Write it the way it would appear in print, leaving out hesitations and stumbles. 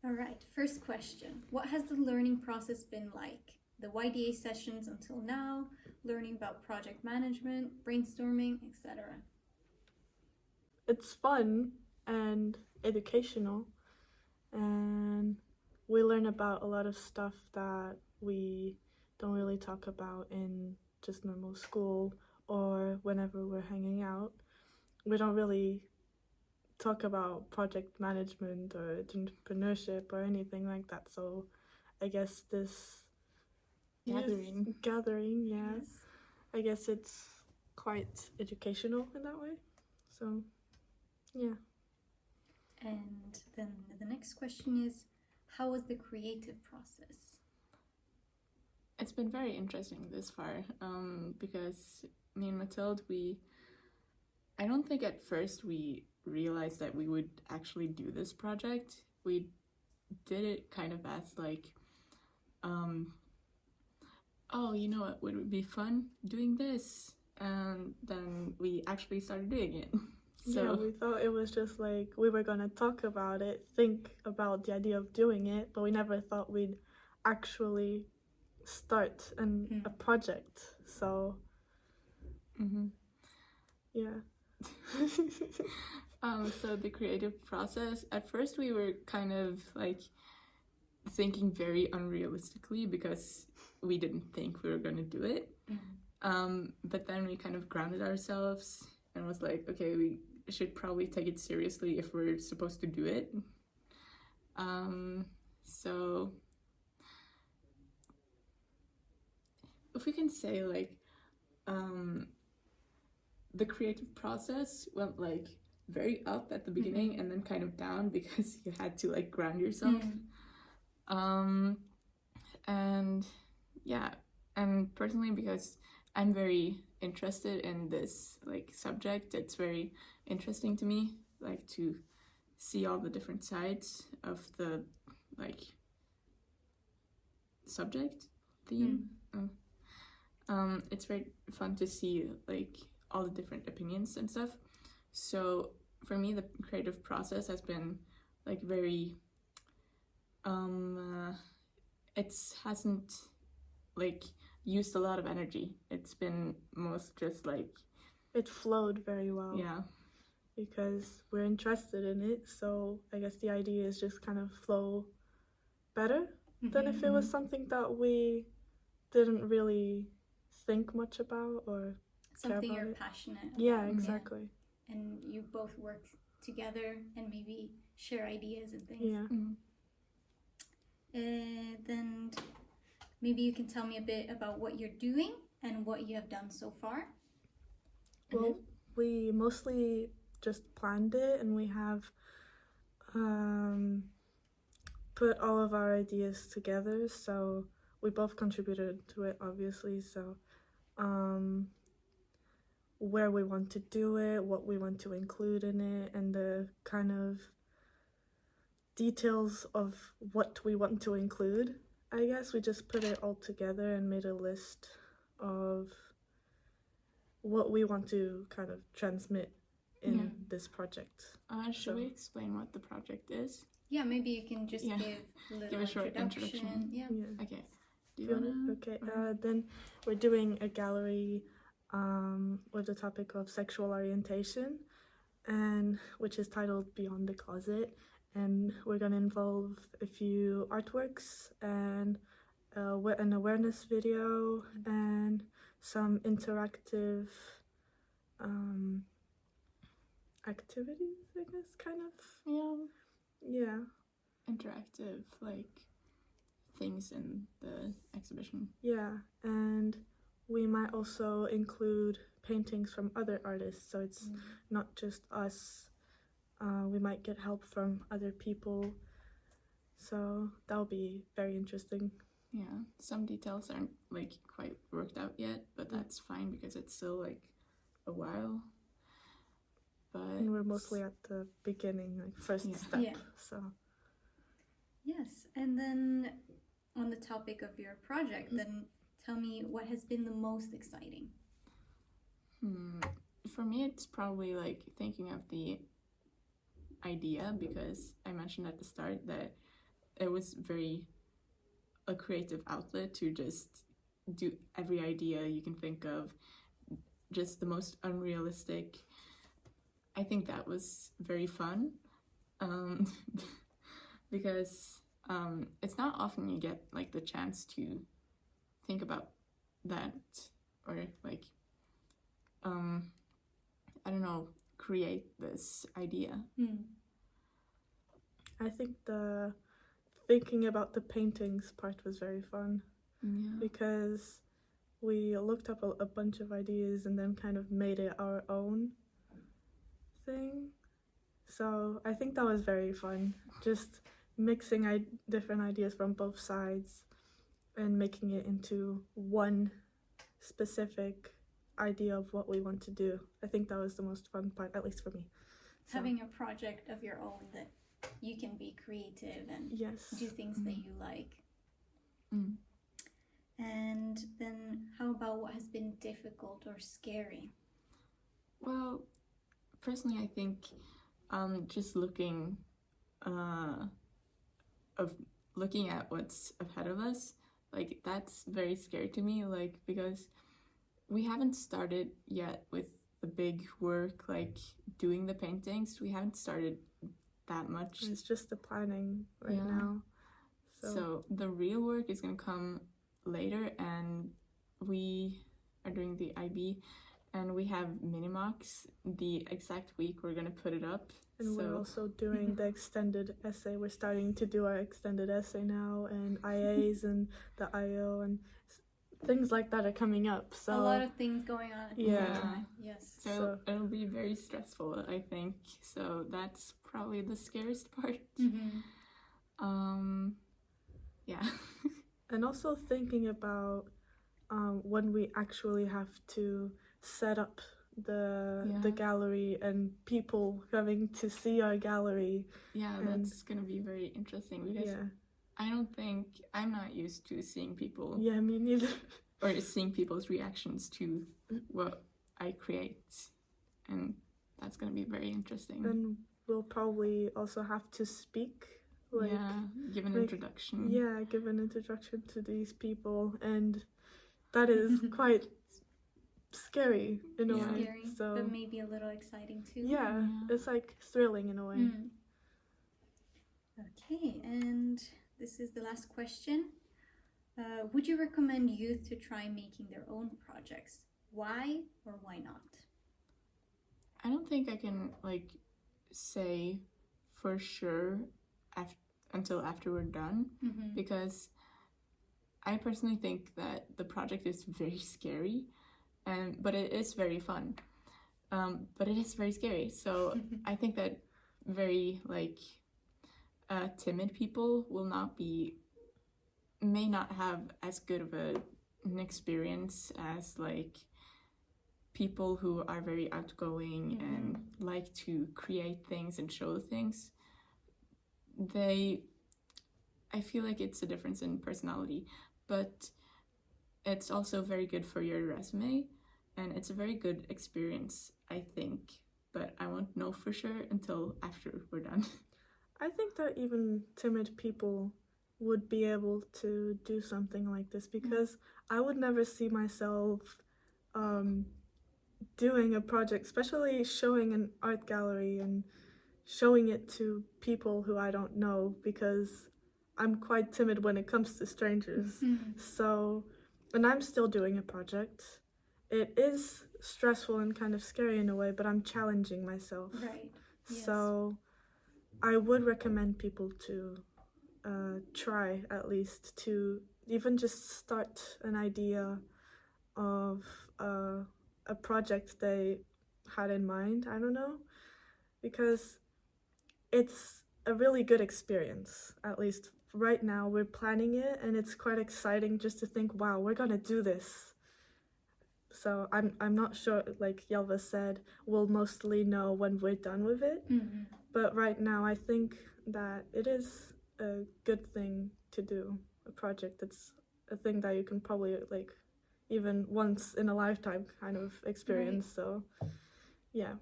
All right, first question. What has the learning process been like? The I.D.E.A sessions until now, learning about project management, brainstorming, etc. It's fun and educational, and we learn about a lot of stuff that we don't really talk about in just normal school or whenever we're hanging out. We don't really talk about project management or entrepreneurship or anything like that, so I guess this gathering, yeah, Yes. I guess it's quite educational in that way, so yeah. And then the next question is, how was the creative process? It's been very interesting this far, because me and Mathilde, I don't think at first we realized that we would actually do this project. We did it kind of as like, oh, you know what would be fun doing this, and then we actually started doing it. So yeah, we thought it was just like we were gonna talk about it, think about the idea of doing it, but we never thought we'd actually start a project. So yeah. So the creative process, at first we were kind of like thinking very unrealistically because we didn't think we were going to do it. But then we kind of grounded ourselves and was like, okay, we should probably take it seriously if we're supposed to do it. So if we can say like, the creative process went like very up at the beginning and then kind of down because you had to like ground yourself. And yeah, and personally because I'm very interested in this like subject, it's very interesting to me, like to see all the different sides of the like subject theme. It's very fun to see like all the different opinions and stuff. So for me, the creative process has been like very it hasn't like used a lot of energy. It's been most just like it flowed very well. Yeah, because we're interested in it, so I guess the idea is just kind of flow better than if it was something that we didn't really think much about or something you're passionate about. Yeah, exactly. Yeah. And you both work together and maybe share ideas and things. Yeah. Then maybe you can tell me a bit about what you're doing and what you have done so far. Well, we mostly just planned it, and we have put all of our ideas together, so we both contributed to it, obviously. So where we want to do it, what we want to include in it, and the kind of details of what we want to include. I guess we just put it all together and made a list of what we want to kind of transmit in this project. Should we explain what the project is? Yeah, maybe you can just give a short introduction. Yeah. Okay. Do you wanna? Okay. Then we're doing a gallery with the topic of sexual orientation, and which is titled Beyond the Closet, and we're gonna involve a few artworks and an awareness video and some interactive activities, I guess, kind of. Yeah. Interactive, like, things in the exhibition. Yeah, and we might also include paintings from other artists, so it's not just us. We might get help from other people, so that'll be very interesting. Yeah, some details aren't like quite worked out yet, but that's fine because it's still like a while. And we're mostly at the beginning, like first step. Yeah. So yes, and then on the topic of your project, then tell me what has been the most exciting. For me, it's probably like thinking of the idea, because I mentioned at the start that it was very a creative outlet to just do every idea you can think of, just the most unrealistic. I think that was very fun, um, because it's not often you get like the chance to think about that, or like I don't know, create this idea. I think the thinking about the paintings part was very fun Yeah. because we looked up a bunch of ideas and then kind of made it our own thing. So I think that was very fun, just mixing different ideas from both sides and making it into one specific idea of what we want to do. I think that was the most fun part, at least for me. So, Having a project of your own that you can be creative and yes. do things that you like. Mm. And then how about what has been difficult or scary? Well, personally, I think just looking at what's ahead of us, like that's very scary to me, like because we haven't started yet with the big work, like doing the paintings. We haven't started that much. It's just the planning right Yeah. now. So the real work is gonna come later, and we are doing the IB, and we have Minimax the exact week we're gonna put it up. And we're also doing the extended essay. We're starting to do our extended essay now, and IAs and the IO and things like that are coming up. So a lot of things going on at the Yeah. same time. Yes. So it'll be very stressful, I think. So that's probably the scariest part. Yeah. And also thinking about when we actually have to set up the gallery and people coming to see our gallery. Yeah, that's gonna be very interesting because I'm not used to seeing people. Yeah, me neither. Or seeing people's reactions to what I create, and that's gonna be very interesting. And we'll probably also have to speak. Give an introduction. Yeah, give an introduction to these people, and that is quite scary in a way. Scary, but maybe a little exciting too. Yeah, it's like thrilling in a way. Okay, and this is the last question. Would you recommend youth to try making their own projects? Why or why not? I don't think I can like say for sure until after we're done, because I personally think that the project is very scary, but it is very fun. But it is very scary. So I think that very like timid people may not have as good of an experience as like people who are very outgoing and like to create things and show things. I feel like it's a difference in personality, but it's also very good for your resume, and it's a very good experience, I think, but I won't know for sure until after we're done. I think that even timid people would be able to do something like this, because I would never see myself doing a project, especially showing an art gallery and showing it to people who I don't know, because I'm quite timid when it comes to strangers. So, and I'm still doing a project. It is stressful and kind of scary in a way, but I'm challenging myself. Right. Yes. So I would recommend people to try, at least, to even just start an idea of a project they had in mind. I don't know, because it's a really good experience. At least right now we're planning it, and it's quite exciting just to think, wow, we're gonna do this. So I'm not sure, like Yelva said, we'll mostly know when we're done with it. But right now I think that it is a good thing to do, a project. It's a thing that you can probably like even once in a lifetime kind of experience. Right. So yeah.